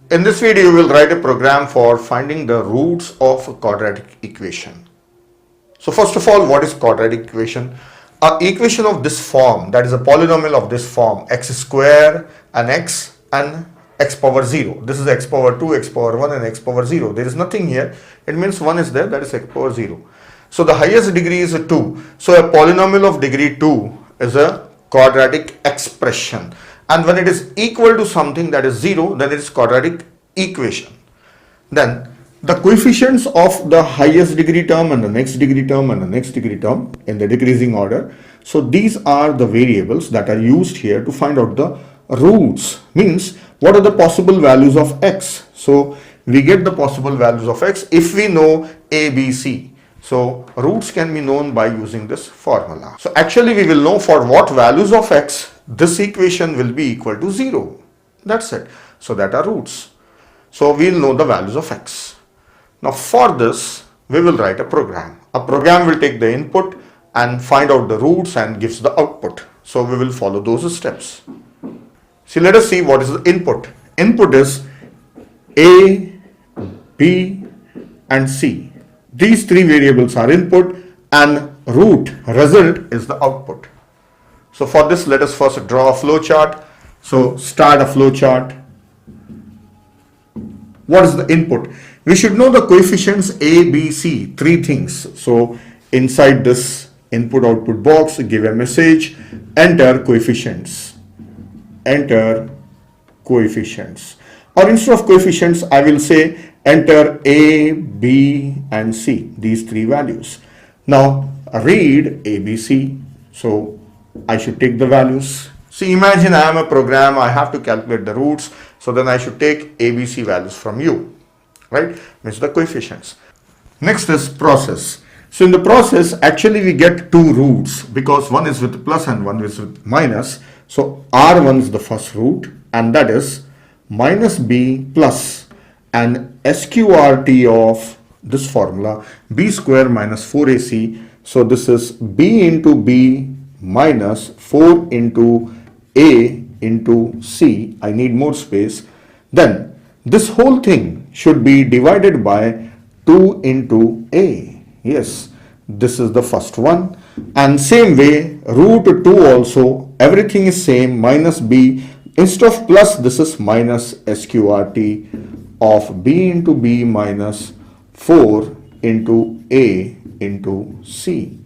In this video, we will write a program for finding the roots of a quadratic equation. So first of all, what is quadratic equation? An equation of this form, that is a polynomial of this form, x square and x power 0. This is x power 2, x power 1 and x power 0. There is nothing here. It means 1 is there, that is x power 0. So the highest degree is a 2. So a polynomial of degree 2 is a quadratic expression. And when it is equal to something that is 0, then it is quadratic equation. Then the coefficients of the highest degree term and the next degree term and the next degree term in the decreasing order. So these are the variables that are used here to find out the roots. Means what are the possible values of x. So we get the possible values of x if we know a, b, c. So roots can be known by using this formula. So actually we will know for what values of x this equation will be equal to 0. That's it. So that are roots. So we will know the values of x. Now for this we will write a program. A program will take the input and find out the roots and gives the output. So we will follow those steps. See, let us see what is the input. Input is a, b and c. These three variables are input and root result is the output. So for this, let us first draw a flow chart. So start a flow chart. What is the input? We should know the coefficients a, b, c, three things. So inside this input output box, give a message, enter coefficients. Enter coefficients. Or instead of coefficients, I will say enter a, b and c, these three values. Now read a, b, c. So I should take the values. See, imagine I am a program, I have to calculate the roots. So then I should take a, b, c values from you, right? Means the coefficients. Next is process. So in the process, actually we get two roots because one is with plus and one is with minus. So R1 is the first root and that is minus b plus and SQRT of this formula b square minus 4ac. So this is b into b minus 4 into a into c. I need more space. Then this whole thing should be divided by 2 into a. Yes, this is the first one. And same way root 2 also, everything is same, minus b. Instead of plus, this is minus SQRT of b into b minus 4 into a into c.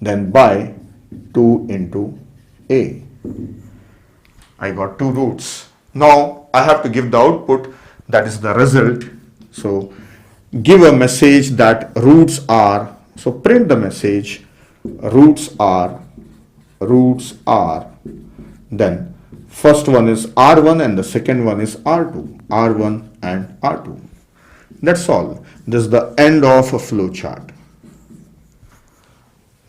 Then by 2 into a. I got two roots. Now I have to give the output, that is the result. So give a message that roots are, so print the message, roots are, then first one is R1 and the second one is R2, R1 and R2. That's all. This is the end of a flow chart.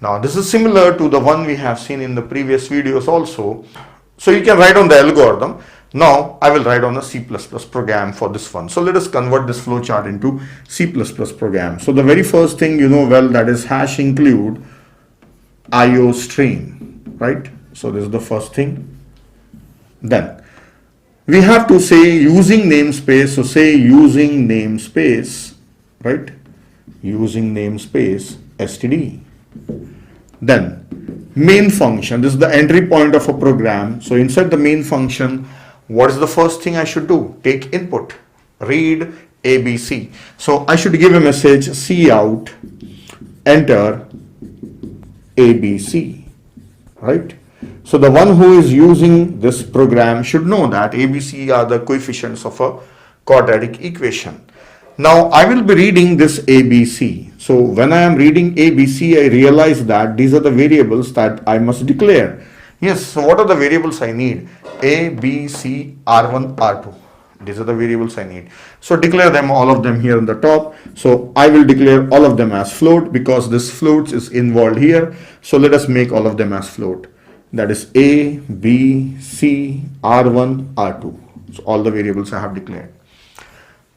Now this is similar to the one we have seen in the previous videos also. So you can write on the algorithm. Now I will write on a C++ program for this one. So let us convert this flow chart into C++ program. So the very first thing you know well, that is hash include IO stream, right? So this is the first thing. Then we have to say using namespace. So say using namespace, right? Using namespace std. Then main function, this is the entry point of a program. So inside the main function, what is the first thing I should do? Take input, read ABC. So I should give a message cout, enter ABC, right? So the one who is using this program should know that ABC are the coefficients of a quadratic equation. Now I will be reading this ABC. So when I am reading ABC, I realize that these are the variables that I must declare. Yes, so what are the variables I need? A, B, C, R1, R2. These are the variables I need. So declare them, all of them here on the top. So I will declare all of them as float because this float is involved here. So let us make all of them as float. That is A, B, C, R1, R2. So all the variables I have declared.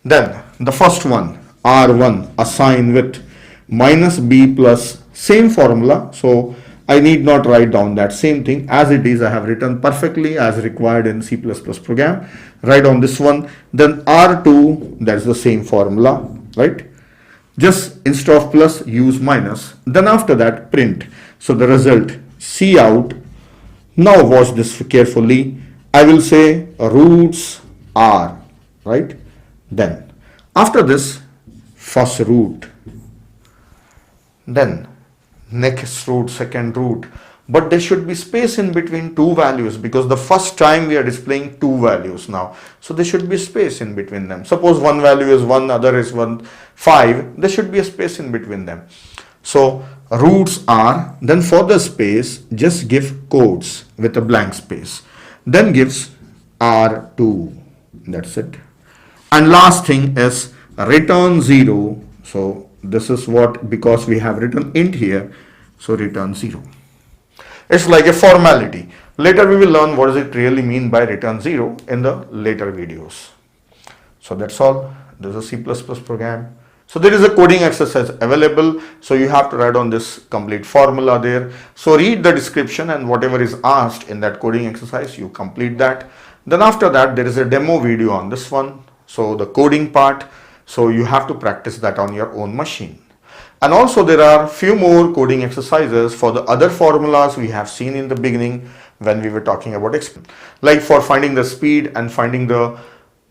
Then the first one, R1, assign with minus b plus, same formula. So I need not write down that same thing as it is. I have written perfectly as required in C++ program. Write on this one. Then R2, that's the same formula, right? Just instead of plus, use minus. Then after that, print. So the result, Cout. Now watch this carefully. I will say roots are, right? Then after this, first root, then next root, second root, but there should be space in between two values because the first time we are displaying two values now, so there should be space in between them. Suppose one value is 1, other is 5, there should be a space in between them. So roots are, then for the space just give quotes with a blank space, then gives R2, that's it. And last thing is return 0. So this is what, because we have written int here, so return 0. It's like a formality. Later we will learn what does it really mean by return 0 in the later videos. So that's all. This is a C++ program. So there is a coding exercise available. So you have to write on this complete formula there. So read the description and whatever is asked in that coding exercise, you complete that. Then after that, there is a demo video on this one. So the coding part. So you have to practice that on your own machine. And also there are few more coding exercises for the other formulas we have seen in the beginning when we were talking about expression. Like for finding the speed and finding the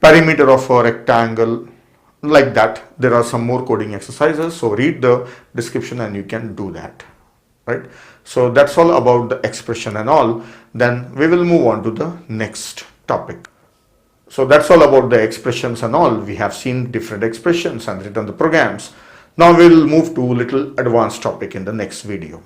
perimeter of a rectangle, like that. There are some more coding exercises. So read the description and you can do that, right? So that's all about the expression and all. Then we will move on to the next topic. So that's all about the expressions and all. We have seen different expressions and written the programs. Now we'll move to a little advanced topic in the next video.